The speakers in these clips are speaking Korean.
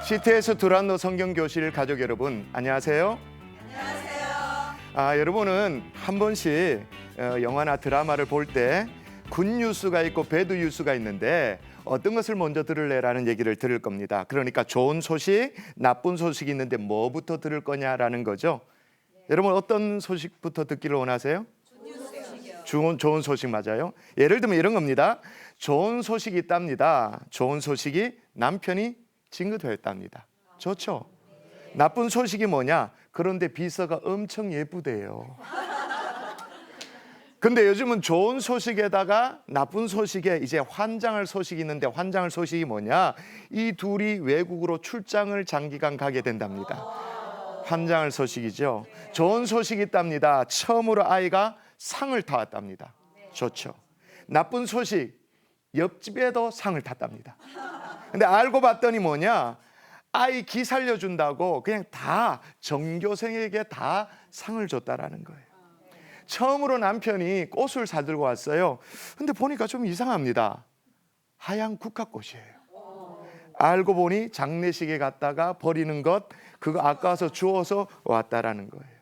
CTS 두란노 성경교실 가족 여러분, 안녕하세요. 안녕하세요. 여러분은 한 번씩 영화나 드라마를 볼 때 굿뉴스가 있고 배드뉴스가 있는데 어떤 것을 먼저 들을래라는 얘기를 들을 겁니다. 그러니까 좋은 소식, 나쁜 소식이 있는데 뭐부터 들을 거냐라는 거죠. 여러분 어떤 소식부터 듣기를 원하세요? 좋은 소식 맞아요. 예를 들면 이런 겁니다. 좋은 소식이 있답니다. 좋은 소식이 남편이 징계됐답니다. 좋죠? 나쁜 소식이 뭐냐? 그런데 비서가 엄청 예쁘대요. 근데 요즘은 좋은 소식에다가 나쁜 소식에 이제 환장할 소식이 있는데 환장할 소식이 뭐냐? 이 둘이 외국으로 출장을 장기간 가게 된답니다. 환장할 소식이죠. 좋은 소식이 있답니다. 처음으로 아이가 상을 타왔답니다. 좋죠. 나쁜 소식, 옆집에도 상을 탔답니다. 근데 알고 봤더니 뭐냐? 아이 기 살려준다고 그냥 다 전교생에게 다 상을 줬다라는 거예요. 처음으로 남편이 꽃을 사들고 왔어요. 근데 보니까 좀 이상합니다. 하얀 국화꽃이에요. 알고 보니 장례식에 갔다가 버리는 것 그거 아까워서 주워서 왔다라는 거예요.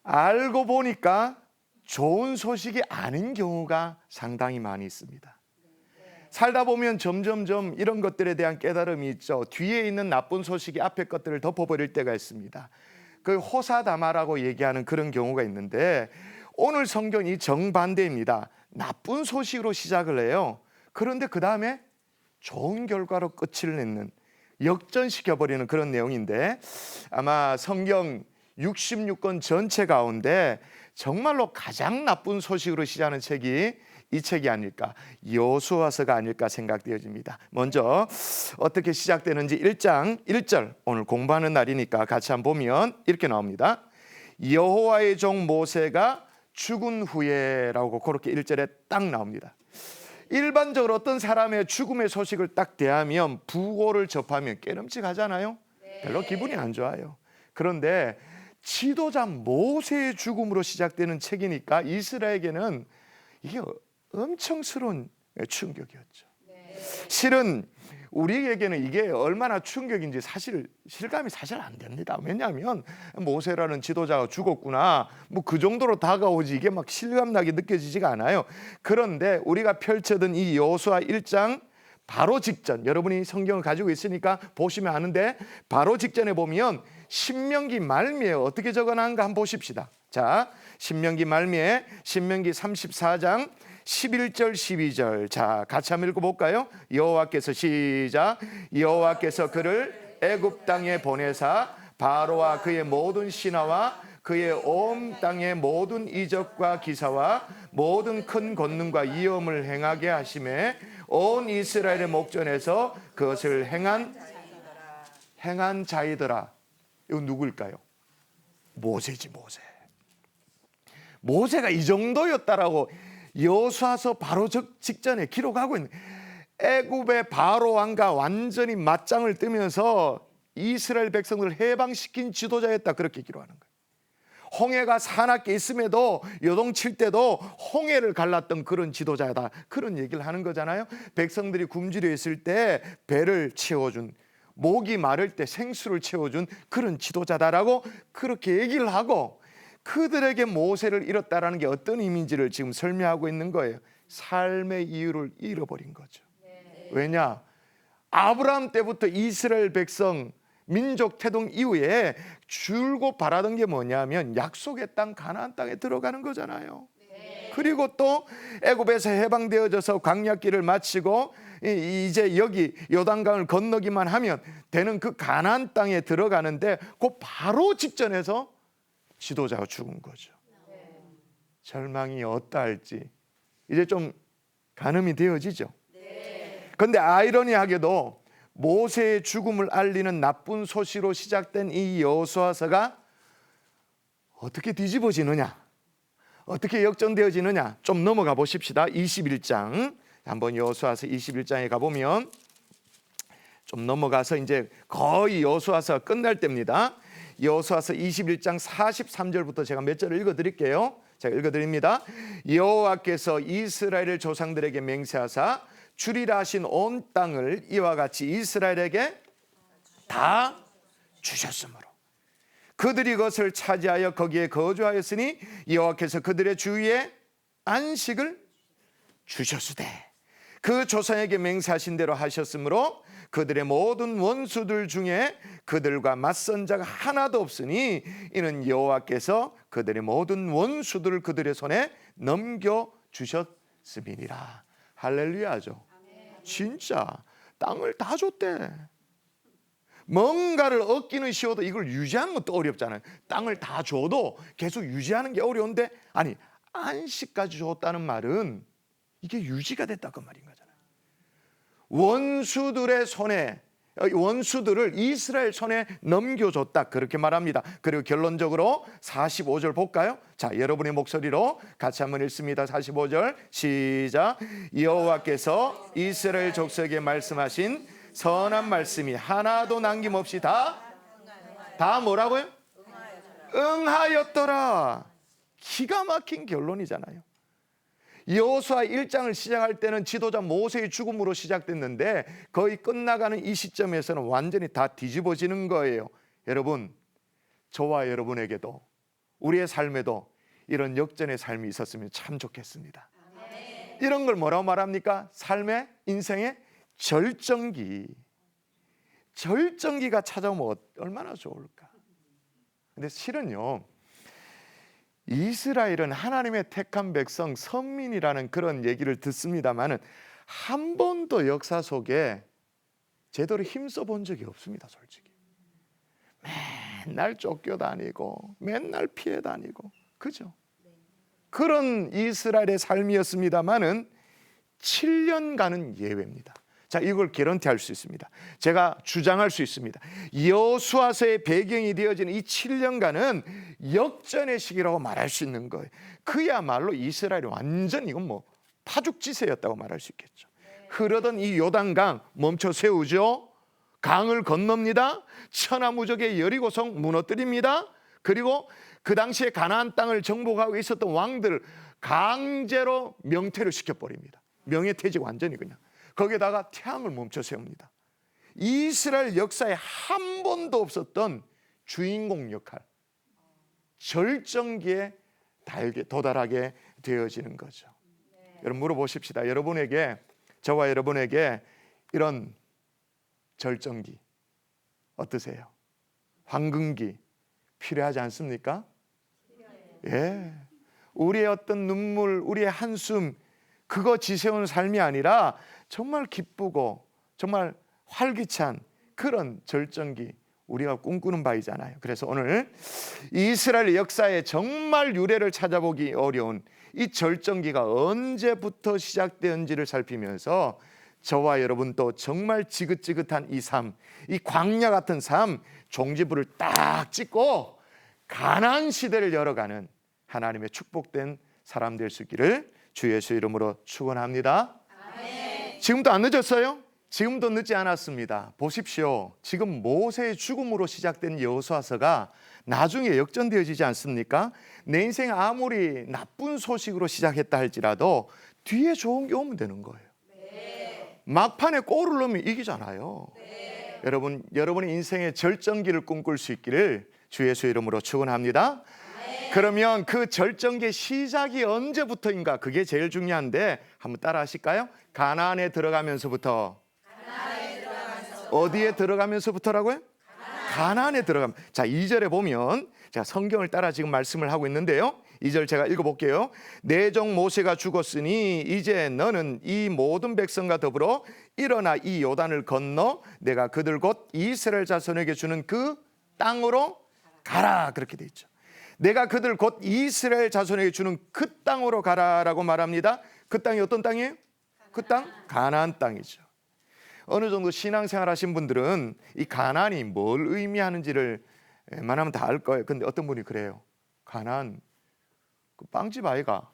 알고 보니까 좋은 소식이 아닌 경우가 상당히 많이 있습니다. 살다 보면 점점점 이런 것들에 대한 깨달음이 있죠. 뒤에 있는 나쁜 소식이 앞에 것들을 덮어버릴 때가 있습니다. 그 호사다마라고 얘기하는 그런 경우가 있는데 오늘 성경이 정반대입니다. 나쁜 소식으로 시작을 해요. 그런데 그 다음에 좋은 결과로 끝을 맺는 역전시켜버리는 그런 내용인데 아마 성경 66권 전체 가운데 정말로 가장 나쁜 소식으로 시작하는 책이 이 책이 아닐까, 여호수아서가 아닐까 생각되어집니다. 먼저 어떻게 시작되는지 1장 1절 오늘 공부하는 날이니까 같이 한번 보면 이렇게 나옵니다. 여호와의 종 모세가 죽은 후에라고 그렇게 1절에 딱 나옵니다. 일반적으로 어떤 사람의 죽음의 소식을 딱 대하면 부고를 접하면 깨름직하잖아요. 별로 기분이 안 좋아요. 그런데 지도자 모세의 죽음으로 시작되는 책이니까 이스라엘에게는 이게 엄청스러운 충격이었죠. 실은 우리에게는 이게 얼마나 충격인지 사실 실감이 사실 안 됩니다. 왜냐하면 모세라는 지도자가 죽었구나 뭐 그 정도로 다가오지 이게 막 실감나게 느껴지지가 않아요. 그런데 우리가 펼쳐든 이 여호수아 1장 바로 직전, 여러분이 성경을 가지고 있으니까 보시면 아는데 바로 직전에 보면 신명기 말미에 어떻게 적어놨는가 한번 보십시다. 자, 신명기 말미에 신명기 34장 11절 12절 자 같이 한번 읽어볼까요? 여호와께서 시작. 여호와께서 그를 애굽 땅에 보내사 바로와 그의 모든 신하와 그의 온 땅의 모든 이적과 기사와 모든 큰 권능과 위엄을 행하게 하심에 온 이스라엘의 목전에서 그것을 행한 자이더라. 이건 누구일까요? 모세지. 모세가 이 정도였다라고 여호수아서 바로 직전에 기록하고 있는 애굽의 바로 왕과 완전히 맞짱을 뜨면서 이스라엘 백성들을 해방시킨 지도자였다 그렇게 기록하는 거예요. 홍해가 사납게 있음에도 요동칠 때도 홍해를 갈랐던 그런 지도자다 그런 얘기를 하는 거잖아요. 백성들이 굶주려 있을 때 배를 채워준, 목이 마를 때 생수를 채워준 그런 지도자다라고 그렇게 얘기를 하고 그들에게 모세를 잃었다라는 게 어떤 의미인지를 지금 설명하고 있는 거예요. 삶의 이유를 잃어버린 거죠. 왜냐? 아브라함 때부터 이스라엘 백성 민족 태동 이후에 줄곧 바라던 게 뭐냐면 약속의 땅 가나안 땅에 들어가는 거잖아요. 그리고 또 애굽에서 해방되어져서 광야길을 마치고 이제 여기 요단강을 건너기만 하면 되는 그 가나안 땅에 들어가는데 그 바로 직전에서 지도자가 죽은 거죠. 절망이 어떠할지 이제 좀 가늠이 되어지죠. 그런데 아이러니하게도 모세의 죽음을 알리는 나쁜 소식으로 시작된 이 여호수아서가 어떻게 뒤집어지느냐, 어떻게 역전되어지느냐 좀 넘어가 보십시다. 21장 한번 여호수아서 21장에 가보면 좀 넘어가서 이제 거의 여호수아서가 끝날 때입니다. 여호수아서 21장 43절부터 제가 몇 절을 읽어드릴게요. 제가 읽어드립니다. 여호와께서 이스라엘 조상들에게 맹세하사 주리라 하신 온 땅을 이와 같이 이스라엘에게 다 주셨으므로 그들이 그것을 차지하여 거기에 거주하였으니 여호와께서 그들의 주위에 안식을 주셨으되 그 조상에게 맹세하신 대로 하셨으므로 그들의 모든 원수들 중에 그들과 맞선 자가 하나도 없으니 이는 여호와께서 그들의 모든 원수들을 그들의 손에 넘겨주셨음이니라. 할렐루야죠. 진짜 땅을 다 줬대. 뭔가를 얻기는 쉬워도 이걸 유지하는 것도 어렵잖아요. 땅을 다 줘도 계속 유지하는 게 어려운데, 아니 안식까지 줬다는 말은 이게 유지가 됐다 그 말인 거잖아요. 원수들의 손에, 원수들을 이스라엘 손에 넘겨줬다 그렇게 말합니다. 그리고 결론적으로 45절 볼까요? 자, 여러분의 목소리로 같이 한번 읽습니다. 45절 시작. 여호와께서 이스라엘 족속에게 말씀하신 선한 말씀이 하나도 남김없이 다 뭐라고요? 응하였더라. 기가 막힌 결론이잖아요. 여호수아 1장을 시작할 때는 지도자 모세의 죽음으로 시작됐는데 거의 끝나가는 이 시점에서는 완전히 다 뒤집어지는 거예요. 여러분, 저와 여러분에게도 우리의 삶에도 이런 역전의 삶이 있었으면 참 좋겠습니다. 이런 걸 뭐라고 말합니까? 삶의, 인생의 절정기가 찾아오면 얼마나 좋을까. 근데 실은요, 이스라엘은 하나님의 택한 백성, 선민이라는 그런 얘기를 듣습니다만은 한 번도 역사 속에 제대로 힘써 본 적이 없습니다. 솔직히 맨날 쫓겨다니고 맨날 피해 다니고, 그죠? 그런 이스라엘의 삶이었습니다만은 7년간은 예외입니다. 자, 이걸 개런티할 수 있습니다. 제가 주장할 수 있습니다. 여호수아서의 배경이 되어지는 이 7년간은 역전의 시기라고 말할 수 있는 거예요. 그야말로 이스라엘이 완전 이건 뭐 파죽지세였다고 말할 수 있겠죠. 흐르던 이 요단강 멈춰 세우죠. 강을 건넙니다. 천하무적의 여리고성 무너뜨립니다. 그리고 그 당시에 가나안 땅을 정복하고 있었던 왕들 강제로 명퇴를 시켜버립니다. 명예퇴직 완전히 그냥. 거기에다가 태양을 멈춰 세웁니다. 이스라엘 역사에 한 번도 없었던 주인공 역할, 절정기에 도달하게 되어지는 거죠. 여러분 물어보십시다. 여러분에게, 저와 여러분에게 이런 절정기 어떠세요? 황금기 필요하지 않습니까? 예. 우리의 어떤 눈물, 우리의 한숨 그거 지새운 삶이 아니라 정말 기쁘고 정말 활기찬 그런 절정기 우리가 꿈꾸는 바이잖아요. 그래서 오늘 이스라엘 역사에 정말 유래를 찾아보기 어려운 이 절정기가 언제부터 시작되었는지를 살피면서 저와 여러분도 정말 지긋지긋한 이 삶, 이 광야 같은 삶 종지부를 딱 찍고 가나안 시대를 열어가는 하나님의 축복된 사람 될 수 있기를 주 예수 이름으로 축원합니다. 아멘. 지금도 안 늦었어요? 지금도 늦지 않았습니다. 보십시오. 지금 모세의 죽음으로 시작된 여호수아서가 나중에 역전되어지지 않습니까? 내 인생 아무리 나쁜 소식으로 시작했다 할지라도 뒤에 좋은 게 오면 되는 거예요. 네. 막판에 골을 넣으면 이기잖아요. 네. 여러분의 인생의 절정기를 꿈꿀 수 있기를 주 예수 이름으로 축원합니다. 그러면 그 절정기의 시작이 언제부터인가? 그게 제일 중요한데 한번 따라 하실까요? 가나안에 들어가면서부터. 어디에 들어가면서부터라고요? 가나안에 들어가면. 자, 2절에 보면, 자, 성경을 따라 지금 말씀을 하고 있는데요. 2절 제가 읽어볼게요. 내 종 모세가 죽었으니 이제 너는 이 모든 백성과 더불어 일어나 이 요단을 건너 내가 그들 곧 이스라엘 자손에게 주는 그 땅으로 가라. 그렇게 돼 있죠. 내가 그들 곧 이스라엘 자손에게 주는 그 땅으로 가라라고 말합니다. 그 땅이 어떤 땅이에요? 그 땅? 가나안 땅이죠. 어느 정도 신앙생활 하신 분들은 이 가나안이 뭘 의미하는지를 웬만하면 다 알 거예요. 근데 어떤 분이 그래요. 가나안 그 빵집 아이가?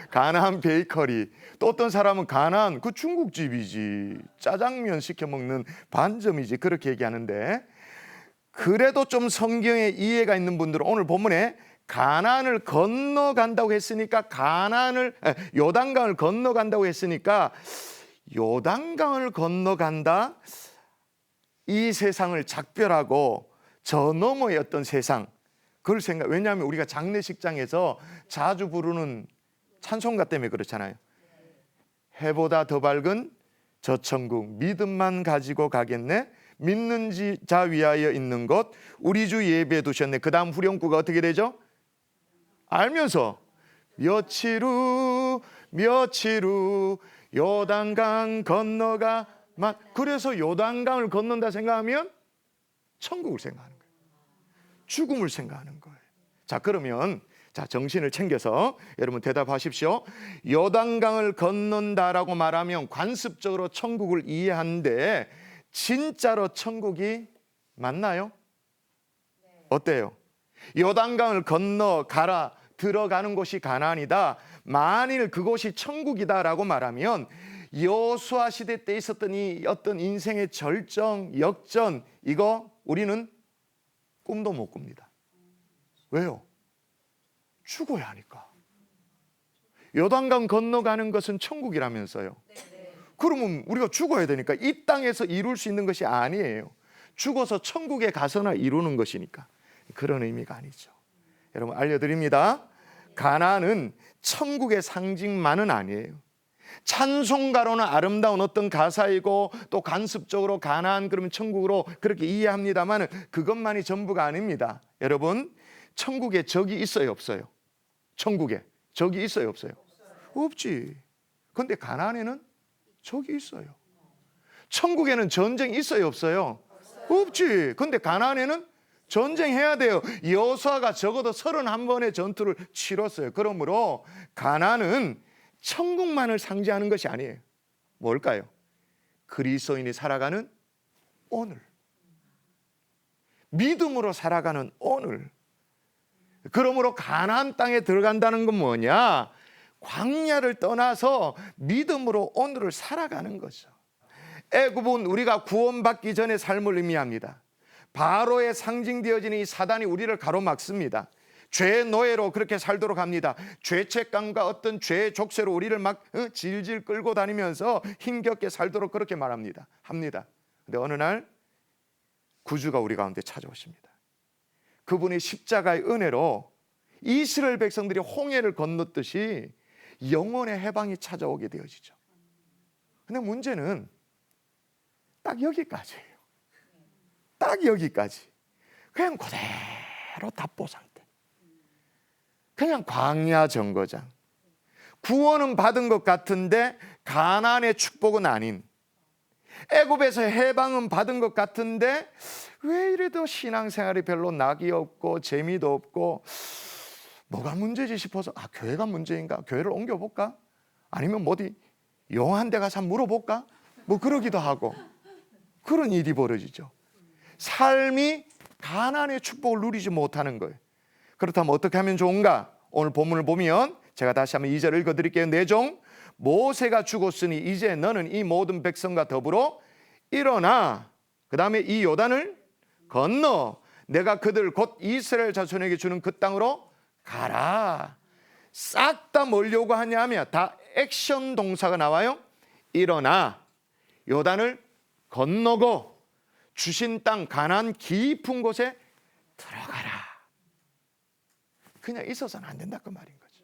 가나안 베이커리. 또 어떤 사람은 가나안 그 중국집이지. 짜장면 시켜 먹는 반점이지. 그렇게 얘기하는데, 그래도 좀 성경에 이해가 있는 분들은 오늘 본문에 가나안을 건너간다고 했으니까 요단강을 건너간다고 했으니까 요단강을 건너간다. 이 세상을 작별하고 저 너머의 어떤 세상, 그걸 왜냐하면 우리가 장례식장에서 자주 부르는 찬송가 때문에 그렇잖아요. 해보다 더 밝은 저 천국 믿음만 가지고 가겠네. 믿는 자 위하여 있는 것 우리 주 예배에 두셨네. 그 다음 후렴구가 어떻게 되죠? 알면서 며칠 후 요단강 건너가. 그래서 요단강을 건넌다 생각하면 천국을 생각하는 거예요. 죽음을 생각하는 거예요. 자, 그러면 정신을 챙겨서 여러분 대답하십시오. 요단강을 건넌다라고 말하면 관습적으로 천국을 이해하는데 진짜로 천국이 맞나요? 어때요? 요단강을 건너 들어가는 곳이 가나안이다. 만일 그곳이 천국이다라고 말하면 여호수아 시대 때 있었던 이 어떤 인생의 절정, 역전, 이거 우리는 꿈도 못 꿉니다. 왜요? 죽어야 하니까. 요단강 건너가는 것은 천국이라면서요. 그러면 우리가 죽어야 되니까 이 땅에서 이룰 수 있는 것이 아니에요. 죽어서 천국에 가서나 이루는 것이니까. 그런 의미가 아니죠. 여러분 알려드립니다. 가나안은 천국의 상징만은 아니에요. 찬송가로는 아름다운 어떤 가사이고 또 관습적으로 가나안 그러면 천국으로 그렇게 이해합니다만 그것만이 전부가 아닙니다. 여러분, 천국에 적이 있어요, 없어요? 천국에 적이 있어요, 없어요? 없지. 그런데 가나안에는 적이 있어요. 천국에는 전쟁이 있어요, 없어요? 없지. 그런데 가나안에는 전쟁해야 돼요. 여호수아가 적어도 31번의 전투를 치렀어요. 그러므로 가나안은 천국만을 상징하는 것이 아니에요. 뭘까요? 그리스도인이 살아가는 오늘, 믿음으로 살아가는 오늘. 그러므로 가나안 땅에 들어간다는 건 뭐냐? 광야를 떠나서 믿음으로 오늘을 살아가는 거죠. 애굽은 우리가 구원받기 전의 삶을 의미합니다. 바로에 상징되어지는 이 사단이 우리를 가로막습니다. 죄의 노예로 그렇게 살도록 합니다. 죄책감과 어떤 죄의 족쇄로 우리를 막 질질 끌고 다니면서 힘겹게 살도록 그렇게 말합니다. 근데 어느 날 구주가 우리 가운데 찾아오십니다. 그분이 십자가의 은혜로 이스라엘 백성들이 홍해를 건넜듯이 영혼의 해방이 찾아오게 되어지죠. 근데 문제는 딱 여기까지예요. 딱 여기까지. 그냥 그대로 답보 상태. 그냥 광야 정거장. 구원은 받은 것 같은데 가나안의 축복은 아닌, 애굽에서 해방은 받은 것 같은데 왜 이래도 신앙생활이 별로 낙이 없고 재미도 없고 뭐가 문제지 싶어서 교회가 문제인가? 교회를 옮겨볼까? 아니면 어디 영한 데 가서 물어볼까? 뭐 그러기도 하고 그런 일이 벌어지죠. 삶이 가나안의 축복을 누리지 못하는 거예요. 그렇다면 어떻게 하면 좋은가? 오늘 본문을 보면 제가 다시 한번 2절 읽어드릴게요. 내 종 모세가 죽었으니 이제 너는 이 모든 백성과 더불어 일어나 그 다음에 이 요단을 건너 내가 그들 곧 이스라엘 자손에게 주는 그 땅으로 가라. 싹 다 뭐려고 하냐면 다 액션 동사가 나와요. 일어나 요단을 건너고 주신 땅 가나안 깊은 곳에 들어가라. 그냥 있어서는 안 된다 그 말인 거죠.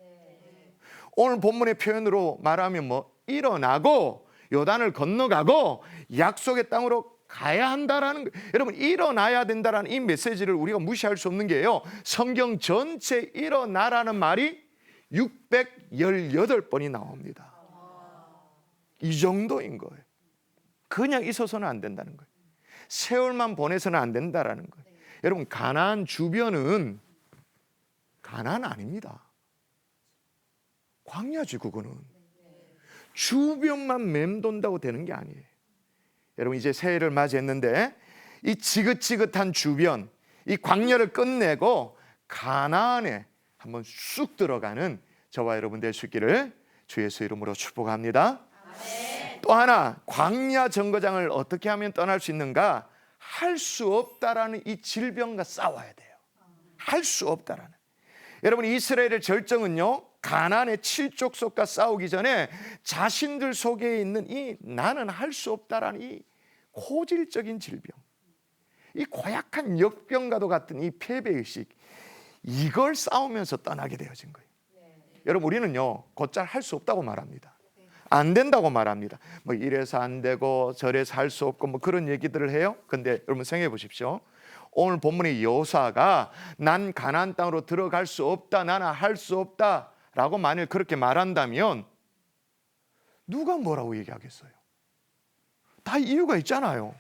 오늘 본문의 표현으로 말하면 일어나고 요단을 건너가고 약속의 땅으로 가야 한다라는 거예요. 여러분, 일어나야 된다라는 이 메시지를 우리가 무시할 수 없는 게요, 성경 전체 일어나라는 말이 618번이 나옵니다. 이 정도인 거예요. 그냥 있어서는 안 된다는 거예요. 세월만 보내서는 안 된다라는 거예요. 여러분, 가나안 주변은 가나안 아닙니다. 광야지. 그거는 주변만 맴돈다고 되는 게 아니에요. 여러분, 이제 새해를 맞이했는데 이 지긋지긋한 주변, 이 광야를 끝내고 가나안에 한번 쑥 들어가는 저와 여러분 될 수 있기를 주 예수 이름으로 축복합니다. 아멘. 또 하나, 광야 정거장을 어떻게 하면 떠날 수 있는가? 할 수 없다라는 이 질병과 싸워야 돼요. 할 수 없다라는. 여러분, 이스라엘의 절정은요, 가나안의 7족속과 싸우기 전에 자신들 속에 있는 이 나는 할 수 없다라는 이 고질적인 질병, 이 고약한 역병과도 같은 이 패배의식, 이걸 싸우면서 떠나게 되어진 거예요. 여러분, 우리는요 곧잘 할 수 없다고 말합니다. 안 된다고 말합니다. 뭐 이래서 안 되고 저래서 할 수 없고 뭐 그런 얘기들을 해요. 근데 여러분 생각해 보십시오. 오늘 본문의 여호수아가 난 가나안 땅으로 들어갈 수 없다, 나는 할 수 없다 라고 만일 그렇게 말한다면 누가 뭐라고 얘기하겠어요? 다 이유가 있잖아요.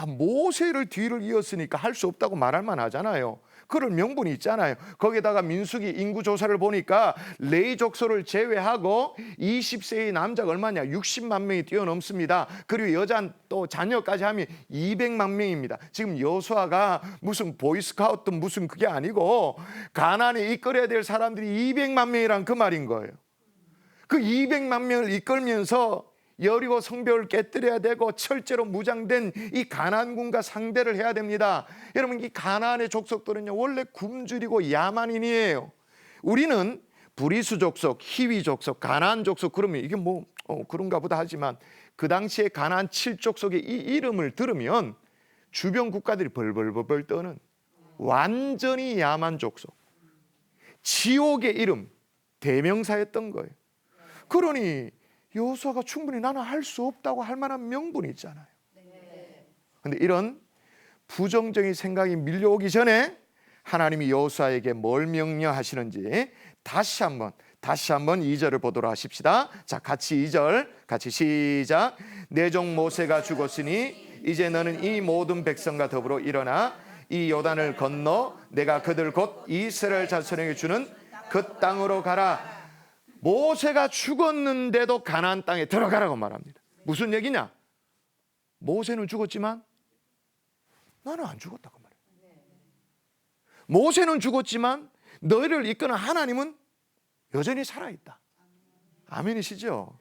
모세를 뒤를 이었으니까 할 수 없다고 말할 만하잖아요. 그런 명분이 있잖아요. 거기다가 민수기 인구 조사를 보니까 레위 족속을 제외하고 20세의 남자가 얼마냐? 60만 명이 뛰어넘습니다. 그리고 여자 또 자녀까지 하면 200만 명입니다. 지금 여호수아가 무슨 보이스카우트 무슨 그게 아니고 가나안에 이끌어야 될 사람들이 200만 명이란 그 말인 거예요. 그 200만 명을 이끌면서 여리고 성벽을 깨뜨려야 되고 철제로 무장된 이 가나안군과 상대를 해야 됩니다. 여러분, 이 가나안의 족속들은요 원래 굶주리고 야만인이에요. 우리는 브리스 족속, 히위 족속, 가나안 족속 그러면 이게 그런가 보다 하지만 그 당시에 가나안 7족속의 이 이름을 들으면 주변 국가들이 벌벌벌 떠는 완전히 야만 족속, 지옥의 이름, 대명사였던 거예요. 그러니 여호수아가 충분히 나는 할 수 없다고 할 만한 명분이 있잖아요. 그런데 이런 부정적인 생각이 밀려오기 전에 하나님이 여호수아에게 뭘 명령하시는지 다시 한번 2절을 보도록 하십시다. 자, 같이 2절 같이 시작. 내 종 모세가 죽었으니 이제 너는 이 모든 백성과 더불어 일어나 이 요단을 건너 내가 그들 곧 이스라엘 자손에게 주는 그 땅으로 가라. 모세가 죽었는데도 가나안 땅에 들어가라고 말합니다. 무슨 얘기냐? 모세는 죽었지만 나는 안 죽었다고 말해요. 모세는 죽었지만 너희를 이끄는 하나님은 여전히 살아있다. 아멘이시죠?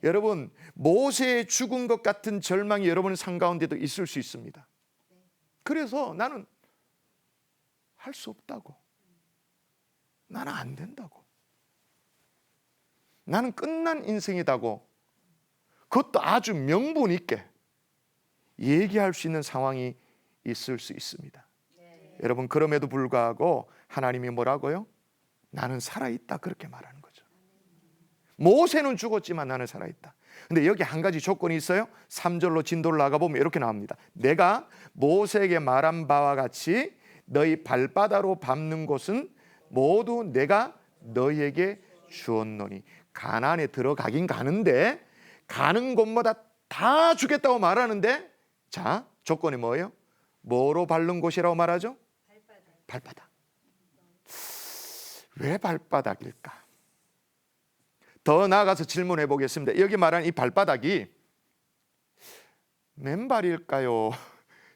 여러분, 모세의 죽은 것 같은 절망이 여러분 삶 가운데도 있을 수 있습니다. 그래서 나는 할 수 없다고, 나는 안 된다고, 나는 끝난 인생이다고, 그것도 아주 명분 있게 얘기할 수 있는 상황이 있을 수 있습니다. 여러분, 그럼에도 불구하고 하나님이 뭐라고요? 나는 살아있다, 그렇게 말하는 거죠. 모세는 죽었지만 나는 살아있다. 근데 여기 한 가지 조건이 있어요. 3절로 진도를 나가보면 이렇게 나옵니다. 내가 모세에게 말한 바와 같이 너희 발바닥으로 밟는 곳은 모두 내가 너희에게 주었노니. 가나안에 들어가긴 가는데 가는 곳마다 다 주겠다고 말하는데, 자, 조건이 뭐예요? 뭐로 밟는 곳이라고 말하죠? 발바닥. 왜 발바닥일까? 더 나아가서 질문해 보겠습니다. 여기 말하는 이 발바닥이 맨발일까요?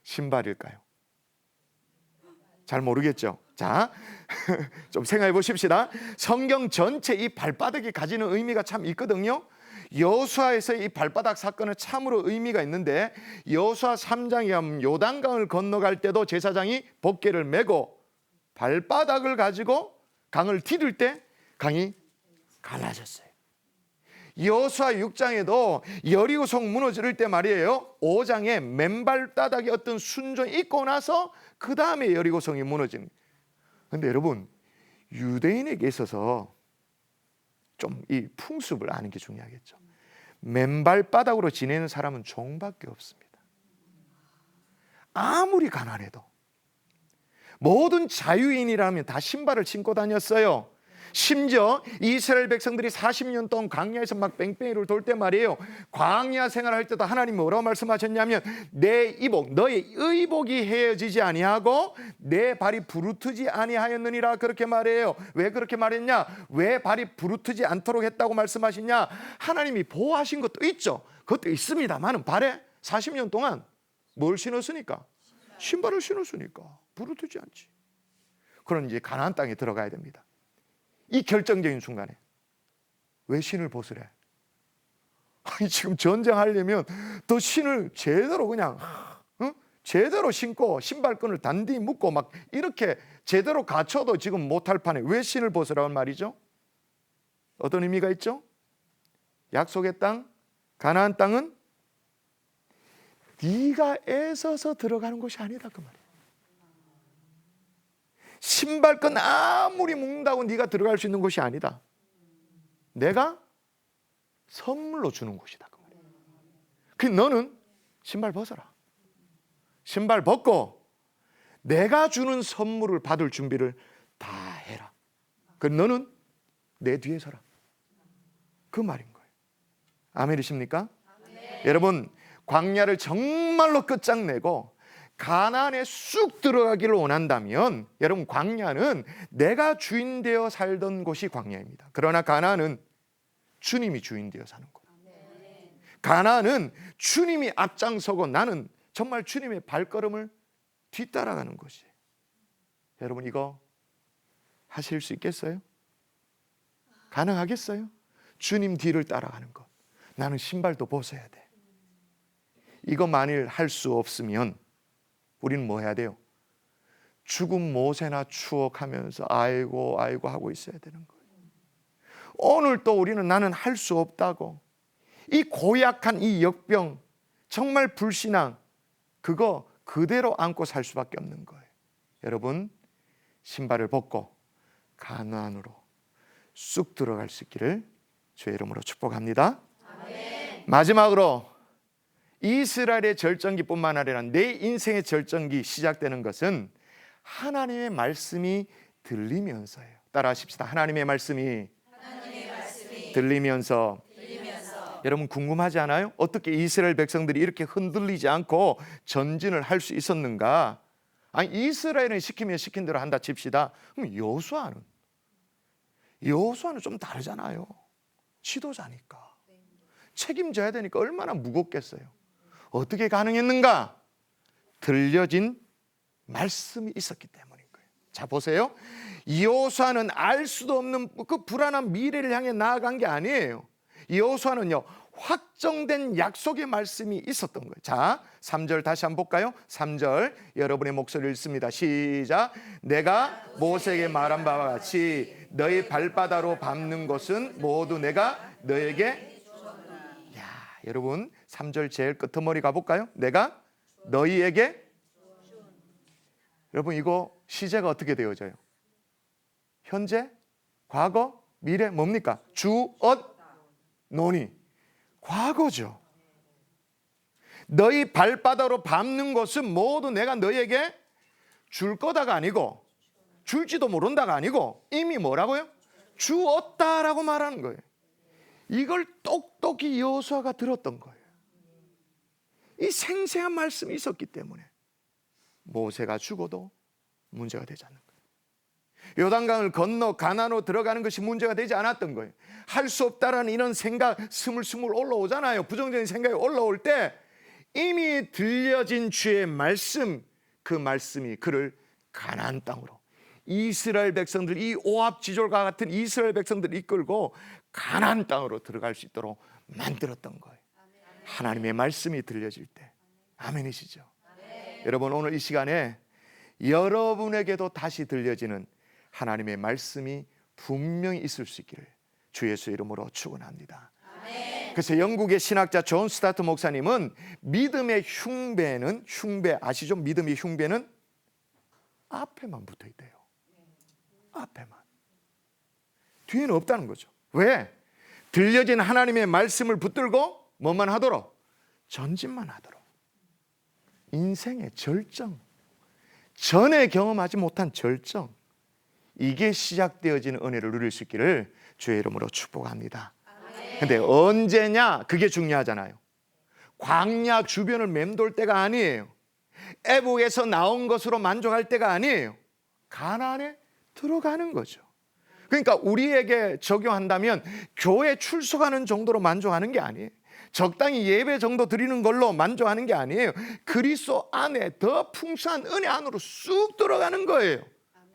신발일까요? 잘 모르겠죠? 자, 좀 생각해 보십시다. 성경 전체 이 발바닥이 가지는 의미가 참 있거든요. 여호수아에서의 이 발바닥 사건은 참으로 의미가 있는데, 여호수아 3장에 가면 요단강을 건너갈 때도 제사장이 법궤를 메고 발바닥을 가지고 강을 디딜 때 강이 갈라졌어요. 여호수아 6장에도 여리고성 무너질 때 말이에요, 5장에 맨발바닥에 어떤 순종이 있고 나서 그 다음에 여리고성이 무너지는. 그런데 여러분, 유대인에게 있어서 좀 이 풍습을 아는 게 중요하겠죠. 맨발바닥으로 지내는 사람은 종밖에 없습니다. 아무리 가난해도. 모든 자유인이라면 다 신발을 신고 다녔어요. 심지어 이스라엘 백성들이 40년 동안 광야에서 막 뺑뺑이를 돌 때 말이에요, 광야 생활할 때도 하나님이 뭐라고 말씀하셨냐면 내 이복, 너의 의복이 헤어지지 아니하고 내 발이 부르트지 아니하였느니라, 그렇게 말해요. 왜 그렇게 말했냐? 왜 발이 부르트지 않도록 했다고 말씀하시냐? 하나님이 보호하신 것도 있죠. 그것도 있습니다만은 발에 40년 동안 뭘 신었으니까? 신발을 신었으니까 부르트지 않지. 그럼 이제 가나안 땅에 들어가야 됩니다. 이 결정적인 순간에 왜 신을 벗으래? 아니, 지금 전쟁하려면 더 신을 제대로 그냥 제대로 신고 신발끈을 단디 묶고 막 이렇게 제대로 갖춰도 지금 못할 판에 왜 신을 벗으라는 말이죠? 어떤 의미가 있죠? 약속의 땅, 가나안 땅은 네가 애써서 들어가는 곳이 아니다 그 말이에요. 신발끈 아무리 묶는다고 네가 들어갈 수 있는 곳이 아니다. 내가 선물로 주는 곳이다 그 말이에요. 그 너는 신발 벗어라. 신발 벗고 내가 주는 선물을 받을 준비를 다 해라. 그 너는 내 뒤에 서라. 그 말인 거예요. 아멘이십니까? 여러분, 광야를 정말로 끝장내고 가나안에 쑥 들어가기를 원한다면 여러분, 광야는 내가 주인 되어 살던 곳이 광야입니다. 그러나 가나안은 주님이 주인 되어 사는 곳. 가나안은 주님이 앞장서고 나는 정말 주님의 발걸음을 뒤따라가는 것이에요. 여러분, 이거 하실 수 있겠어요? 가능하겠어요? 주님 뒤를 따라가는 것. 나는 신발도 벗어야 돼. 이거 만일 할 수 없으면 우리는 뭐 해야 돼요? 죽은 모세나 추억하면서 아이고 아이고 하고 있어야 되는 거예요. 오늘 또 우리는 나는 할 수 없다고 이 고약한 이 역병, 정말 불신앙, 그거 그대로 안고 살 수밖에 없는 거예요. 여러분, 신발을 벗고 가나안으로 쑥 들어갈 수 있기를 주의 이름으로 축복합니다. 아멘. 마지막으로 이스라엘의 절정기뿐만 아니라 내 인생의 절정기 시작되는 것은 하나님의 말씀이 들리면서예요. 따라하십시다. 하나님의 말씀이 들리면서. 여러분, 궁금하지 않아요? 어떻게 이스라엘 백성들이 이렇게 흔들리지 않고 전진을 할 수 있었는가? 아니, 이스라엘은 시키면 시킨 대로 한다 칩시다. 그럼 여호수아는 좀 다르잖아요. 지도자니까 책임져야 되니까 얼마나 무겁겠어요. 어떻게 가능했는가? 들려진 말씀이 있었기 때문인 거예요. 자, 보세요. 여호수아는 알 수도 없는 그 불안한 미래를 향해 나아간 게 아니에요. 여호수아는요, 확정된 약속의 말씀이 있었던 거예요. 자, 3절 다시 한번 볼까요? 3절 여러분의 목소리를 읽습니다. 시작. 내가 모세에게 말한 바와 같이 너희 발바닥으로 밟는 것은 모두 내가 너에게. 야, 여러분 3절 제일 끄트머리 가볼까요? 내가 너희에게. 여러분, 이거 시제가 어떻게 되어져요? 현재, 과거, 미래 뭡니까? 주엇 논이 과거죠. 너희 발바닥으로 밟는 것은 모두 내가 너희에게 줄 거다가 아니고 줄지도 모른다가 아니고 이미 뭐라고요? 주었다라고 말하는 거예요. 이걸 똑똑히 여호수아가 들었던 거예요. 이 생생한 말씀이 있었기 때문에 모세가 죽어도 문제가 되지 않는 거예요. 요단강을 건너 가나안으로 들어가는 것이 문제가 되지 않았던 거예요. 할 수 없다라는 이런 생각 스물스물 올라오잖아요. 부정적인 생각이 올라올 때 이미 들려진 주의 말씀, 그 말씀이 그를 가나안 땅으로, 이스라엘 백성들, 이 오합지졸과 같은 이스라엘 백성들을 이끌고 가나안 땅으로 들어갈 수 있도록 만들었던 거예요. 하나님의 말씀이 들려질 때. 아멘이시죠? 여러분, 오늘 이 시간에 여러분에게도 다시 들려지는 하나님의 말씀이 분명히 있을 수 있기를 주 예수 이름으로 축원합니다. 그래서 영국의 신학자 존 스타트 목사님은 믿음의 흉배 아시죠? 믿음의 흉배는 앞에만 붙어 있대요. 앞에만. 뒤에는 없다는 거죠. 왜? 들려진 하나님의 말씀을 붙들고 뭐만 하도록? 전진만 하도록. 인생의 절정, 전에 경험하지 못한 절정, 이게 시작되어지는 은혜를 누릴 수 있기를 주의 이름으로 축복합니다. 근데 언제냐? 그게 중요하잖아요. 광야 주변을 맴돌 때가 아니에요. 애국에서 나온 것으로 만족할 때가 아니에요. 가나안에 들어가는 거죠. 그러니까 우리에게 적용한다면 교회 출석하는 정도로 만족하는 게 아니에요. 적당히 예배 정도 드리는 걸로 만족하는 게 아니에요. 그리스도 안에 더 풍성한 은혜 안으로 쑥 들어가는 거예요.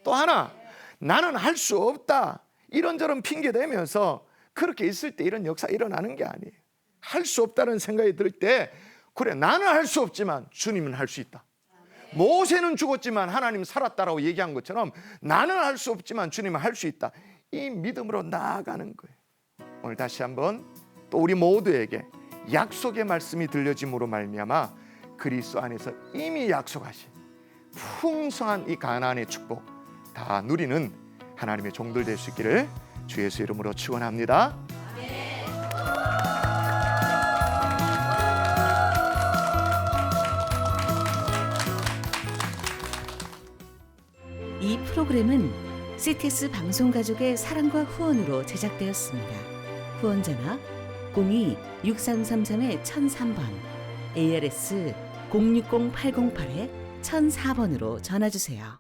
또 하나, 나는 할 수 없다 이런저런 핑계 대면서 그렇게 있을 때 이런 역사 일어나는 게 아니에요. 할 수 없다는 생각이 들 때, 그래 나는 할 수 없지만 주님은 할 수 있다. 모세는 죽었지만 하나님 살았다라고 얘기한 것처럼 나는 할 수 없지만 주님은 할 수 있다. 이 믿음으로 나아가는 거예요. 오늘 다시 한번 또 우리 모두에게 약속의 말씀이 들려짐으로 말미암아 그리스도 안에서 이미 약속하신 풍성한 이 가나안의 축복 다 누리는 하나님의 종들 될 수 있기를 주 예수 이름으로 축원합니다. 이 프로그램은 CTS 방송가족의 사랑과 후원으로 제작되었습니다. 후원 전화 02-6333-1003번, ALS 060-808-1004번으로 전화주세요.